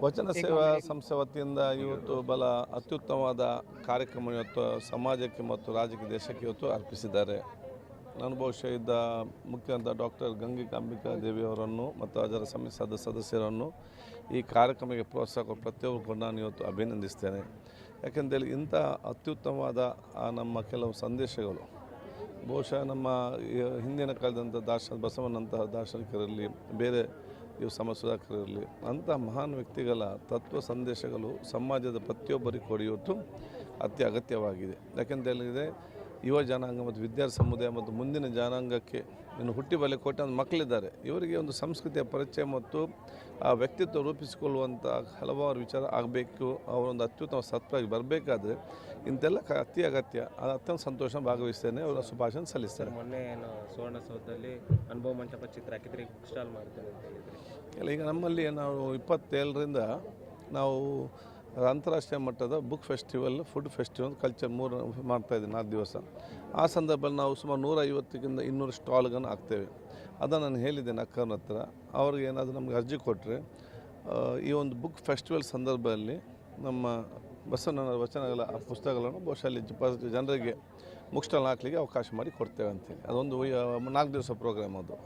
ವಚನ ಸೇವಾ ಸಂಸ್ಥೆ ವತಿಯಿಂದ ಇವತ್ತು ಬಲ ಅತ್ಯುತ್ತಮವಾದ ಕಾರ್ಯಕ್ರಮ ಇವತ್ತು ಸಮಾಜಕ್ಕೆ ಮತ್ತು ರಾಜ್ಯಕ್ಕೆ ದೇಶಕ್ಕೆ ಇವತ್ತು ಅರ್ಪಿಸಿದ್ದಾರೆ. ನಾನು ಬಹುಶಃ ಇದ್ದ ಮುಖ್ಯಮಂತ್ರಿ ಡಾಕ್ಟರ್ ಗಂಗಿಕಾಂಬಿಕಾ ದೇವಿಯವರನ್ನು ಮತ್ತು ಅದರ ಸಮಿತಿ ಸದಸ್ಯರನ್ನು ಈ ಕಾರ್ಯಕ್ರಮಕ್ಕೆ ಪ್ರೋತ್ಸಾಹ ಪ್ರತಿಯೊಬ್ಬರು ನಾನು ಇವತ್ತು ಅಭಿನಂದಿಸ್ತೇನೆ. ಯಾಕೆಂದರೆ ಇಂಥ ಅತ್ಯುತ್ತಮವಾದ ನಮ್ಮ ಕೆಲವು ಸಂದೇಶಗಳು ಬಹುಶಃ ನಮ್ಮ ಹಿಂದಿನ ಕಾಲದಂಥ ಬಸವನಂತಹ ದಾರ್ಶನಿಕರಲ್ಲಿ ಬೇರೆ ಸುಧಾಕರಿರಲಿ ಅಂಥ ಮಹಾನ್ ವ್ಯಕ್ತಿಗಳ ತತ್ವ ಸಂದೇಶಗಳು ಸಮಾಜದ ಪ್ರತಿಯೊಬ್ಬರಿಗೆ ಕೊಡಿಯುವುದು ಅತಿ ಅಗತ್ಯವಾಗಿದೆ. ಯಾಕೆಂದರೆ ಯುವ ಜನಾಂಗ ಮತ್ತು ವಿದ್ಯಾರ್ಥಿ ಸಮುದಾಯ ಮತ್ತು ಮುಂದಿನ ಜನಾಂಗಕ್ಕೆ ಇನ್ನು ಹುಟ್ಟಿ ಬಲೆ ಕೊಟ್ಟ ಮಕ್ಕಳಿದ್ದಾರೆ. ಇವರಿಗೆ ಒಂದು ಸಂಸ್ಕೃತಿಯ ಪರಿಚಯ ಮತ್ತು ಆ ವ್ಯಕ್ತಿತ್ವ ರೂಪಿಸಿಕೊಳ್ಳುವಂಥ ಹಲವಾರು ವಿಚಾರ ಆಗಬೇಕು. ಅವರೊಂದು ಅತ್ಯುತ್ತಮ ಸತ್ವಾಗಿ ಬರಬೇಕಾದ್ರೆ ಇಂತೆಲ್ಲ ಅತಿ ಅಗತ್ಯ. ಅದು ಅತ್ಯಂತ ಸಂತೋಷ ಭಾಗವಹಿಸ್ತೇನೆ. ಅವರ ಶುಭಾಶಯ ಸಲ್ಲಿಸ್ತೇನೆ. ಮೊನ್ನೆ ಸುವರ್ಣಸೌಧದಲ್ಲಿ ಅನುಭವ ಮಂಟಪ ಚಿತ್ರ ಹಾಕಿದ್ರೆ ಸ್ಟಾಲ್ ಮಾಡ್ತೇನೆ ಅಂತ ಹೇಳಿದರೆ ಇಲ್ಲ, ಈಗ ನಮ್ಮಲ್ಲಿ ನಾವು 27ರಿಂದ ನಾವು ಅಂತಾರಾಷ್ಟ್ರೀಯ ಮಟ್ಟದ book festival, food festival, culture 3 ಮಾಡ್ತಾಯಿದ್ದೀವಿ 4 ದಿವಸ. ಆ ಸಂದರ್ಭದಲ್ಲಿ ನಾವು ಸುಮಾರು 150ಕ್ಕಿಂತ 200 ಸ್ಟಾಲ್ಗಳನ್ನು ಹಾಕ್ತೇವೆ. ಅದನ್ನು ನಾನು ಹೇಳಿದ್ದೇನೆ ಅಕ್ಕನ ಹತ್ರ. ಅವ್ರಿಗೆ ಏನಾದರೂ ನಮಗೆ ಅರ್ಜಿ ಕೊಟ್ಟರೆ ಈ ಒಂದು ಬುಕ್ ಫೆಸ್ಟಿವಲ್ ಸಂದರ್ಭದಲ್ಲಿ ನಮ್ಮ ಬಸವಣ್ಣನ ವಚನಗಳ ಪುಸ್ತಕಗಳನ್ನು ಬಹುಶಃ ಅಲ್ಲಿ ಜನರಿಗೆ ಬುಕ್ ಸ್ಟಾಲ್ ಹಾಕಲಿಕ್ಕೆ ಅವಕಾಶ ಮಾಡಿ ಕೊಡ್ತೇವೆ ಅಂತೇಳಿ. ಅದೊಂದು 4 ದಿವಸ ಪ್ರೋಗ್ರಾಮ್ ಅದು.